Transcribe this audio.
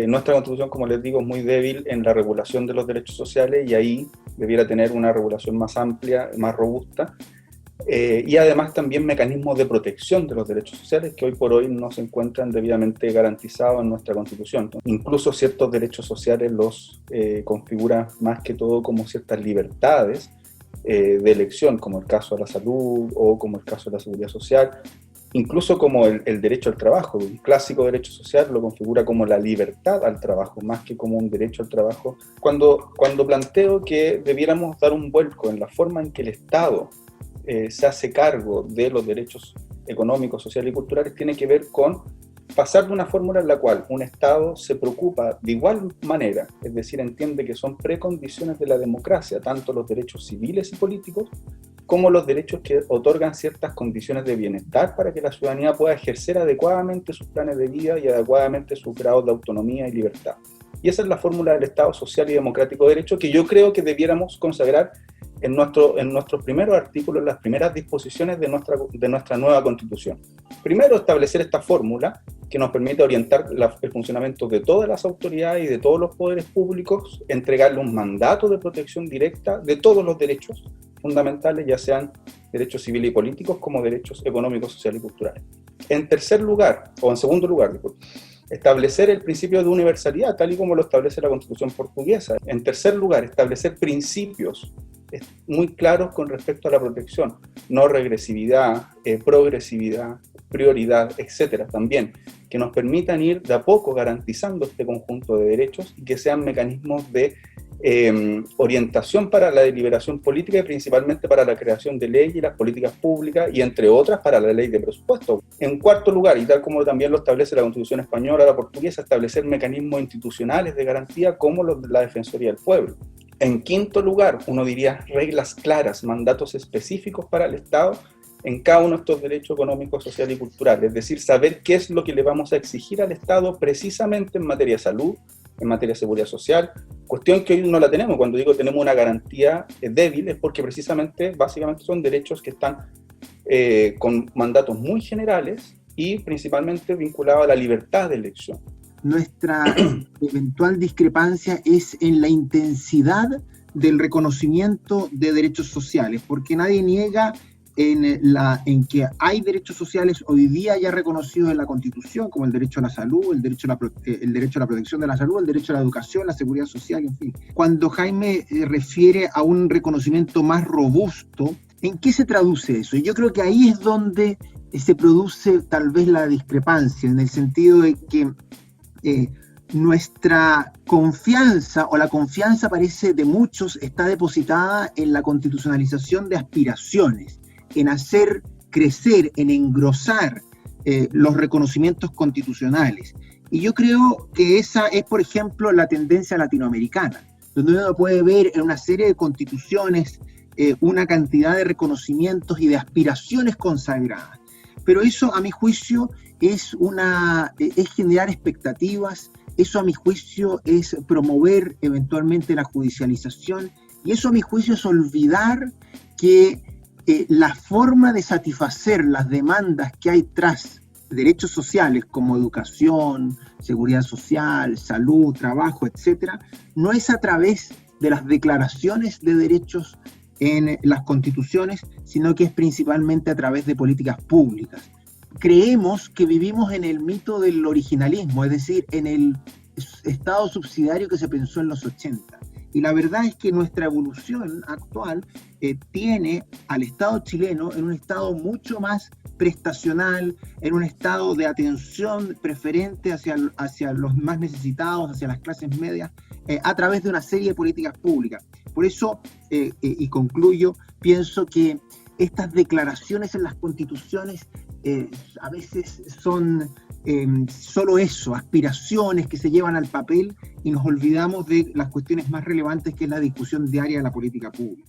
Nuestra Constitución, como les digo, es muy débil en la regulación de los derechos sociales y ahí debiera tener una regulación más amplia, más robusta, y además también mecanismos de protección de los derechos sociales que hoy por hoy no se encuentran debidamente garantizados en nuestra Constitución. Incluso ciertos derechos sociales los configura más que todo como ciertas libertades de elección, como el caso de la salud o como el caso de la seguridad social, incluso como el derecho al trabajo. Un clásico derecho social lo configura como la libertad al trabajo, más que como un derecho al trabajo. Cuando planteo que debiéramos dar un vuelco en la forma en que el Estado se hace cargo de los derechos económicos, sociales y culturales, tiene que ver con pasar de una fórmula en la cual un Estado se preocupa de igual manera, es decir, entiende que son precondiciones de la democracia, tanto los derechos civiles y políticos, como los derechos que otorgan ciertas condiciones de bienestar para que la ciudadanía pueda ejercer adecuadamente sus planes de vida y adecuadamente sus grados de autonomía y libertad. Y esa es la fórmula del Estado social y democrático de derecho que yo creo que debiéramos consagrar en nuestros primeros artículos, en las primeras disposiciones de nuestra nueva Constitución. Primero, establecer esta fórmula que nos permite orientar el funcionamiento de todas las autoridades y de todos los poderes públicos, entregarle un mandato de protección directa de todos los derechos fundamentales, ya sean derechos civiles y políticos como derechos económicos, sociales y culturales. En segundo lugar, establecer el principio de universalidad, tal y como lo establece la Constitución portuguesa. En tercer lugar, establecer principios muy claros con respecto a la protección, no regresividad, progresividad, prioridad, etcétera, también, que nos permitan ir de a poco garantizando este conjunto de derechos y que sean mecanismos de orientación para la deliberación política y principalmente para la creación de leyes y las políticas públicas y entre otras para la ley de presupuesto. En cuarto lugar, y tal como también lo establece la Constitución española, la portuguesa, establecer mecanismos institucionales de garantía como los de la Defensoría del Pueblo. En quinto lugar, uno diría reglas claras, mandatos específicos para el Estado en cada uno de estos derechos económicos, sociales y culturales, es decir, saber qué es lo que le vamos a exigir al Estado precisamente en materia de salud, en materia de seguridad social, cuestión que hoy no la tenemos. Cuando digo tenemos una garantía débil es porque precisamente, básicamente son derechos que están con mandatos muy generales y principalmente vinculados a la libertad de elección. Nuestra eventual discrepancia es en la intensidad del reconocimiento de derechos sociales, porque nadie niega en que hay derechos sociales hoy día ya reconocidos en la Constitución, como el derecho a la salud, el derecho a la protección de la salud, el derecho a la educación, la seguridad social, en fin. Cuando Jaime refiere a un reconocimiento más robusto, ¿en qué se traduce eso? Y yo creo que ahí es donde se produce tal vez la discrepancia, en el sentido de que nuestra confianza, o la confianza parece de muchos, está depositada en la constitucionalización de aspiraciones, en hacer crecer, en engrosar los reconocimientos constitucionales. Y yo creo que esa es, por ejemplo, la tendencia latinoamericana, donde uno puede ver en una serie de constituciones una cantidad de reconocimientos y de aspiraciones consagradas. Pero eso, a mi juicio, es generar expectativas, eso a mi juicio es promover eventualmente la judicialización, y eso a mi juicio es olvidar que la forma de satisfacer las demandas que hay tras derechos sociales como educación, seguridad social, salud, trabajo, etcétera, no es a través de las declaraciones de derechos en las constituciones, sino que es principalmente a través de políticas públicas. Creemos que vivimos en el mito del originalismo, es decir, en el Estado subsidiario que se pensó en los 80. Y la verdad es que nuestra evolución actual tiene al Estado chileno en un estado mucho más prestacional, en un estado de atención preferente hacia los más necesitados, hacia las clases medias, a través de una serie de políticas públicas. Por eso, y concluyo, pienso que estas declaraciones en las constituciones a veces son solo eso, aspiraciones que se llevan al papel, y nos olvidamos de las cuestiones más relevantes, que es la discusión diaria de la política pública.